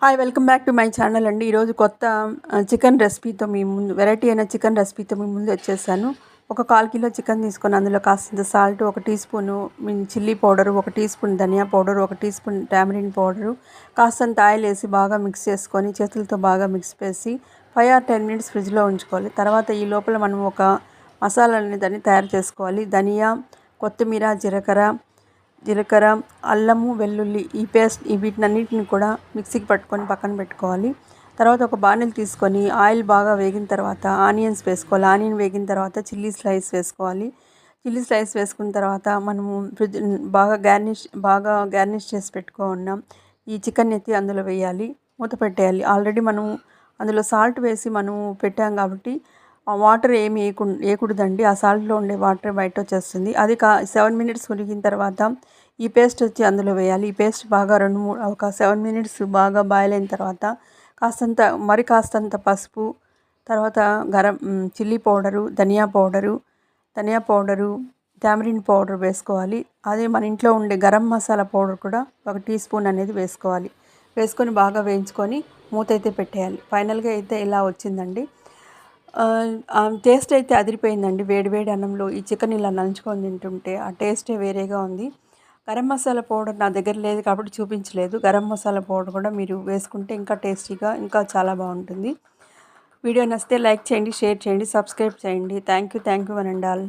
Hi welcome back to my channel అండి. ఈరోజు కొత్త చికెన్ రెసిపీతో మీ ముందు వెరైటీ అయిన చికెన్ రెసిపీతో మీ ముందు వచ్చేసాను. ఒక 1/4 కిలో చికెన్ తీసుకొని అందులో కాస్తంత salt, 1 teaspoon chilli powder, 1 teaspoon ధనియా powder, 1 teaspoon tamarind powder, కాస్తంత ఆయిల్ వేసి బాగా మిక్స్ చేసుకొని చేతులతో బాగా మిక్స్ చేసి 5 or 10 మినిట్స్ ఫ్రిడ్జ్లో ఉంచుకోవాలి. తర్వాత ఈ లోపల మనం ఒక మసాలాని దాన్ని తయారు చేసుకోవాలి. ధనియా, కొత్తిమీర, జీలకర్ర, అల్లము, వెల్లుల్లి ఈ పేస్ట్ వీటన్నిటిని కూడా మిక్సీకి పట్టుకొని పక్కన పెట్టుకోవాలి. తర్వాత ఒక బాణలి తీసుకొని ఆయిల్ బాగా వేగిన తర్వాత ఆనియన్స్ వేసుకోవాలి. ఆనియన్ వేగిన తర్వాత చిల్లీ స్లైస్ వేసుకోవాలి. చిల్లీ స్లైస్ వేసుకున్న తర్వాత మనము బాగా గార్నిష్ చేసి పెట్టుకున్నాం ఈ చికెన్ ఎత్తి అందులో వేయాలి. మూత పెట్టేయాలి. ఆల్రెడీ మనం అందులో సాల్ట్ వేసి మనము పెట్టాం కాబట్టి ఆ వాటర్ ఏమి వేయకూడదండి. ఆ సాల్ట్లో ఉండే వాటర్ బయట వచ్చేస్తుంది. అది 7 మినిట్స్ ఉడికిన తర్వాత ఈ పేస్ట్ వచ్చి అందులో వేయాలి. ఈ పేస్ట్ బాగా ఒక 7 మినిట్స్ బాగా బాయిల్ అయిన తర్వాత కాస్తంత పసుపు, తర్వాత చిల్లీ పౌడరు, ధనియా పౌడరు, టామరిన్ పౌడర్ వేసుకోవాలి. అదే మన ఇంట్లో ఉండే గరం మసాలా పౌడర్ కూడా 1 టీ స్పూన్ అనేది వేసుకోవాలి. వేసుకొని బాగా వేయించుకొని మూత అయితే పెట్టేయాలి. ఫైనల్గా అయితే ఇలా వచ్చిందండి. టేస్ట్ అయితే అదిరిపోయిందండి. వేడి అన్నంలో ఈ చికెన్ ఇలా నంచుకొని తింటుంటే ఆ టేస్టే వేరేగా ఉంది. గరం మసాలా పౌడర్ నా దగ్గర లేదు కాబట్టి చూపించలేదు. గరం మసాలా పౌడర్ కూడా మీరు వేసుకుంటే ఇంకా టేస్టీగా ఇంకా చాలా బాగుంటుంది. వీడియో నచ్చితే లైక్ చేయండి, షేర్ చేయండి, సబ్స్క్రైబ్ చేయండి. Thank you one and all.